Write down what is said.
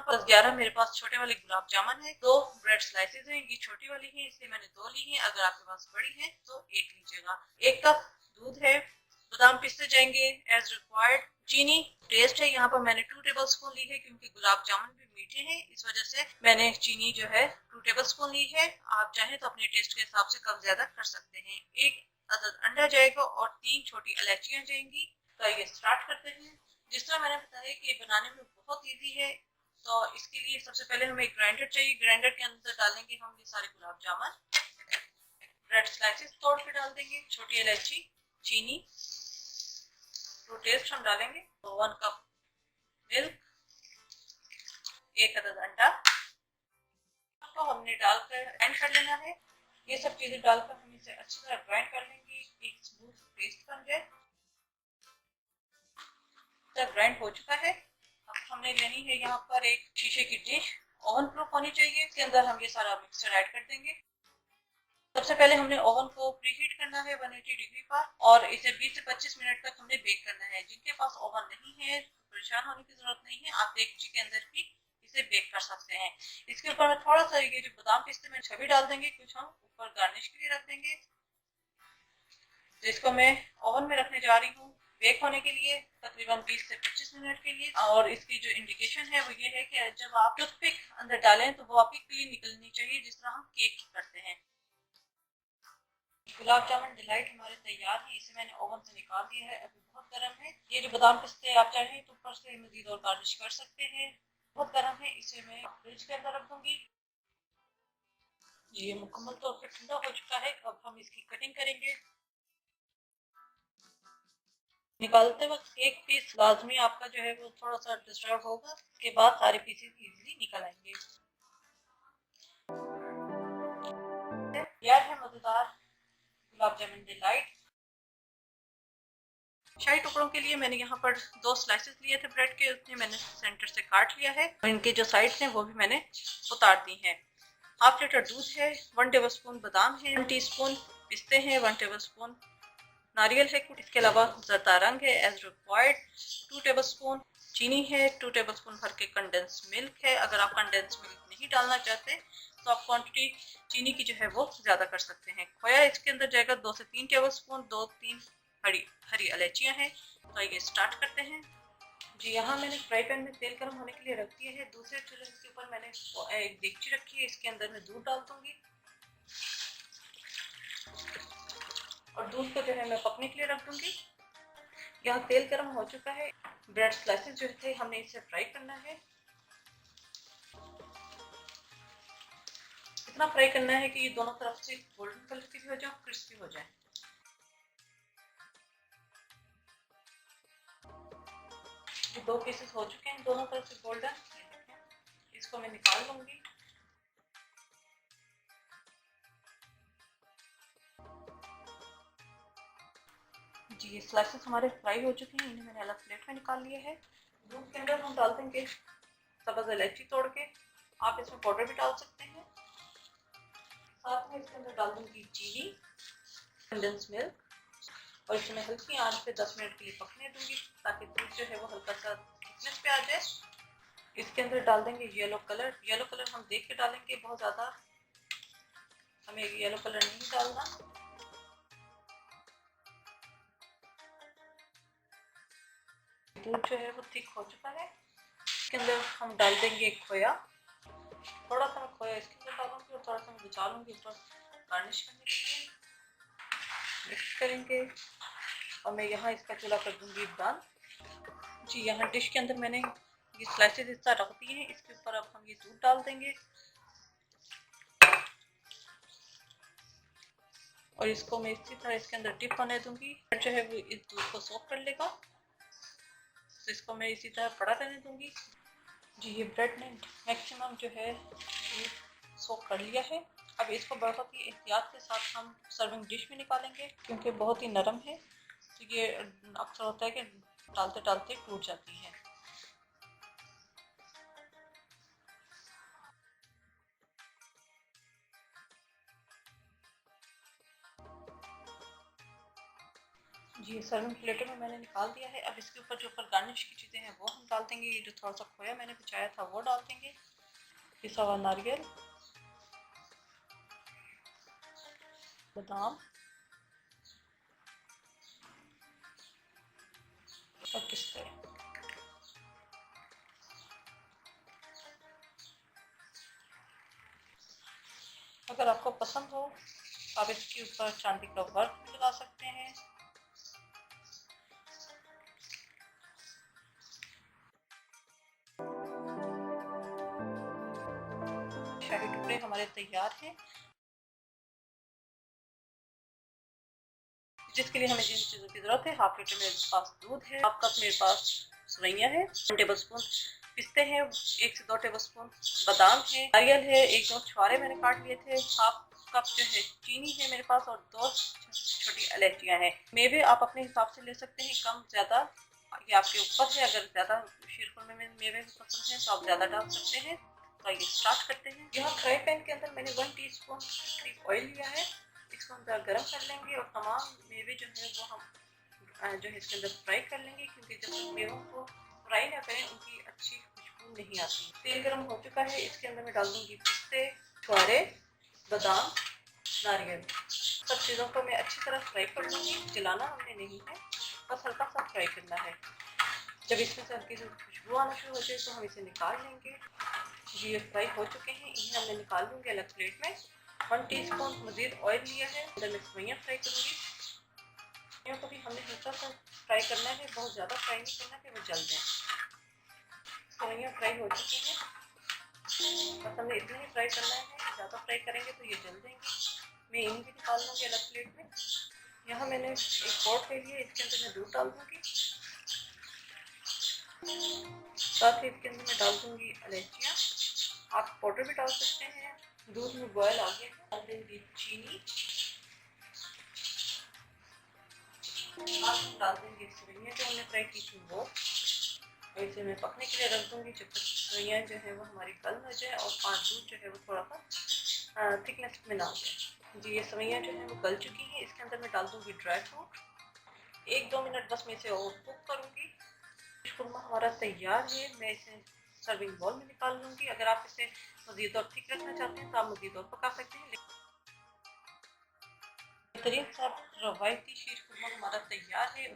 यहाँ पर 11 मेरे पास छोटे वाले गुलाब जामुन है, 2 ब्रेड स्लाइसेस हैं, ये छोटी वाली है इसलिए मैंने 2 ली है। अगर आपके पास बड़ी है तो 1 लीजिएगा। 1 कप दूध है, बादाम पिसते जाएंगे एज रिक्वायर्ड। चीनी टेस्ट है, यहाँ पर मैंने 2 टेबल स्पून ली है क्योंकि गुलाब जामुन भी मीठे हैं, इस वजह से मैंने चीनी जो है 2 टेबल स्पून ली है। आप चाहें तो अपने टेस्ट के हिसाब से कम ज्यादा कर सकते हैं। 1 अदद अंडा जाएगा और 3 छोटी इलायचियां जाएंगी। तो आइए स्टार्ट करते हैं। जिस तरह मैंने बताया कि ये बनाने में बहुत इजी है, तो इसके लिए सबसे पहले हमें एक ग्राइंडर चाहिए। ग्राइंडर के अंदर डालेंगे हम ये सारे गुलाब जामुन, ब्रेड स्लाइसेस तोड़ के डाल देंगे, छोटी इलायची, चीनी, तो टेस्ट हम डालेंगे, 1 कप मिल्क, 1 अदद अंडा को हमने डालकर ग्राइंड कर लेना है। ये सब चीजें डालकर हम इसे अच्छी तरह ग्राइंड कर लेंगे, एक स्मूथ पेस्ट बन जाए। ग्राइंड हो चुका है। अब हमने लेनी है यहाँ पर एक शीशे की डिश, ओवन प्रूफ होनी चाहिए। इसके अंदर हम ये सारा मिक्सचर ऐड कर देंगे। सबसे पहले हमने ओवन को प्रीहीट करना है 180 डिग्री पर और इसे 20 से 25 मिनट तक हमने बेक करना है। जिनके पास ओवन नहीं है तो परेशान होने की जरूरत नहीं है, आप देगची के अंदर भी इसे बेक कर सकते हैं। इसके ऊपर में थोड़ा सा ये जो बादाम पिस्ते में छवि डाल देंगे, कुछ हम ऊपर गार्निश के लिए रख देंगे। तो इसको मैं ओवन में रखने जा रही हूँ बेक होने के लिए तकरीबन 20 से 25 मिनट के लिए। और इसकी जो इंडिकेशन है वो ये है कि जब आप टूथपिक अंदर डालें तो वो आपकी क्लीन निकलनी चाहिए, जिस तरह हम केक की करते हैं। गुलाब जामुन डिलाइट हमारे तैयार है, इसे मैंने ओवन से निकाल दिया है, अभी बहुत गर्म है। ये जो बादाम पिस्ते आप चाहें तो ऊपर से मजीद और गार्निश कर सकते हैं। बहुत गर्म है, इसे मैं फ्रिज के अंदर रख दूंगी। ये मुकम्मल तौर पर ठंडा हो चुका है। अब हम इसकी कटिंग करेंगे। निकालते वक्त एक पीस लाजमी आपका जो है वो थोड़ा सा डिस्टर्ब होगा, उसके बाद सारे पीसेस इजीली निकल आएंगे। तैयार है मजेदार गुलाब जामुन डिलाइट। शाही टुकड़ों के लिए मैंने यहाँ पर 2 स्लाइसेस लिए थे ब्रेड के, उसने मैंने सेंटर से काट लिया है और इनके जो साइड्स हैं वो भी मैंने उतार दी हैं। हाफ लीटर दूध है, 1 टेबल स्पून बादाम है, 1 टीस्पून पिस्ते हैं, 1 टेबल स्पून नारियल है, इसके अलावा जरदा रंग है एज रिक्वायर्ड, 2 टेबल स्पून चीनी है, 2 टेबल स्पून भर के कंडेंस मिल्क है। अगर आप कंडेंस मिल्क नहीं डालना चाहते तो आप क्वांटिटी चीनी की जो है वो ज्यादा कर सकते हैं। खोया इसके अंदर जाएगा 2 से 3 टेबल स्पून, 2-3 हरी इलायचियां हैं। तो आइए स्टार्ट करते हैं। जी यहाँ मैंने फ्राई पैन में तेल गर्म होने के लिए रख दिया है। दूसरे चूल्हे के ऊपर मैंने एक देगची रखी है, इसके अंदर मैं दूध डाल दूंगी और दूध को जो है मैं पकने के लिए रख दूंगी। यहाँ तेल गर्म हो चुका है। ब्रेड स्लाइसेस जो थे हमने इसे फ्राई करना है। इतना फ्राई करना है कि ये दोनों तरफ से गोल्डन कलर की भी हो जाए, क्रिस्पी हो जाए। ये 2 पीसेस हो चुके हैं दोनों तरफ से गोल्डन, इसको मैं निकाल लूंगी। जी ये स्लाइसेस हमारे फ्राई हो चुके हैं, इन्हें मैंने अलग प्लेट में निकाल लिया है। दूध के अंदर हम डाल देंगे सब्ज़ इलायची तोड़ के, आप इसमें पाउडर भी डाल सकते हैं। साथ में इसके अंदर डाल दूंगी चीनी, कंडेंस मिल्क और इसे मैं हल्की आंच पे 10 मिनट के लिए पकने दूंगी ताकि दूध जो है वो हल्का सा थिकनेस पे आ जाए। इसके अंदर डाल देंगे येलो कलर। येलो कलर हम देख के डालेंगे, बहुत ज़्यादा हमें येलो कलर नहीं डालना। दूध जो है वो थिक हो चुका है। इसके अंदर हम डाल देंगे खोया। थोड़ा सा मैं खोया इसके अंदर डालूंगी और थोड़ा सा मैं बचा लूंगी ऊपर गार्निश करने के लिए। मिक्स करेंगे और मैं यहाँ इसका चूल्हा कर दूंगी बंद। जी यहाँ डिश के अंदर मैंने ये स्लाइसेस हिस्सा रख दिए हैं, इसके ऊपर अब हम ये दूध डाल देंगे और इसको मैं इसी तरह इसके अंदर डिप होने दूंगी। जो है वो इस दूध को सोख कर लेगा, तो इसको मैं इसी तरह पड़ा रहने दूंगी। जी ये ब्रेड ने मैक्सिमम जो है दूध सोख कर लिया है। अब इसको बहुत ही एहतियात के साथ हम सर्विंग डिश में निकालेंगे क्योंकि बहुत ही नरम है, तो ये अक्सर होता है कि डालते डालते टूट जाती है। जी सर्विंग प्लेटों में मैंने निकाल दिया है। अब इसके ऊपर जो ऊपर गार्निश की चीज़ें हैं वो हम डाल देंगे। ये जो थोड़ा सा खोया मैंने बचाया था वो डाल देंगे, पिसा हुआ नारियल, बादाम और पिस्ते। अगर आपको पसंद हो तो आप इसके ऊपर चांदी का वर्क भी लगा सकते हैं। शाही टुकड़े हमारे तैयार हैं, जिसके लिए हमें जिन चीज़ों की ज़रूरत है, हाफ लीटर मेरे पास दूध है, हाफ कप मेरे पास सवैयाँ है, 1 टेबलस्पून पिस्ते हैं, 1 से 2 टेबलस्पून बादाम है, नारियल है, 1-2 छुहारे मैंने काट लिए थे, हाफ कप जो है चीनी है मेरे पास और 2 छोटी इलायचियाँ हैं। मेवे आप अपने हिसाब से ले सकते हैं, कम ज़्यादा ये आपके ऊपर है। अगर ज़्यादा शीरखुरमे में मेवे पसंद हैं तो आप ज़्यादा डाल सकते हैं। तो आइए स्टार्ट करते हैं। यहाँ फ्राई पैन के अंदर मैंने 1 टीस्पून करीब ऑयल लिया है। इसको हम गर्म कर लेंगे और तमाम मेवे जो है वो हम जो है इसके अंदर फ्राई कर लेंगे, क्योंकि जब तक मेवों को फ्राई ना करें उनकी अच्छी खुशबू नहीं आती। तेल गर्म हो चुका है, इसके अंदर मैं डाल दूंगी पिस्ते, छुहारे, बादाम, नारियल। सब चीज़ों को मैं अच्छी तरह फ्राई कर लूँगी। जलाना हमने नहीं है, बस हल्का सा फ्राई करना है। जब इसमें से हल्की सी खुशबू आना शुरू हो जाए तो हम इसे निकाल लेंगे। ये फ्राई हो चुके हैं, इन्हें हमने निकाल लूँगी अलग प्लेट में। 1 टीस्पून मज़ीद ऑयल लिया है, अंदर मैं सवैयाँ फ्राई करूँगी। सवैयों को भी हमने हल्का सा फ्राई करना है, बहुत ज़्यादा फ्राई नहीं करना कि वो जल जाए। सवैयाँ फ्राई हो चुकी हैं, बस हमने इतना ही फ्राई करना है, ज़्यादा फ्राई करेंगे तो ये जल जाएंगे। मैं इन्हें भी निकाल लूँगी अलग प्लेट में। यहाँ मैंने एक पॉट ले लिया, इसके अंदर मैं दूध डाल दूँगी, साथ ही इसके अंदर मैं डाल दूँगी इलायचियाँ, आप पाउडर भी डाल सकते हैं। दूध में बॉयल आ गया है, डाल देंगे चीनी, हम डाल देंगे सवैयाँ जो हमने फ्राई की थी वो, और इसे मैं पकने के लिए रख दूँगी जब तक सवैयाँ जो है वो हमारी गल न जाए और दूध जो है वो थोड़ा सा थिकनेस में ना आ जाए। जी ये सवैयाँ जो है वो गल चुकी हैं, इसके अंदर मैं डाल दूँगी ड्राई फ्रूट। 1-2 मिनट बस मैं इसे और कुक करूँगी। खुरमा हमारा तैयार है, मैं इसे सर्विंग बाउल में निकाल लूँगी। अगर आप इसे मज़ीद और थिक रखना चाहते हैं तो आप मज़ीद और पका सकते हैं। बेहतरीन सा रवायती शीर खुरमा हमारा तैयार है।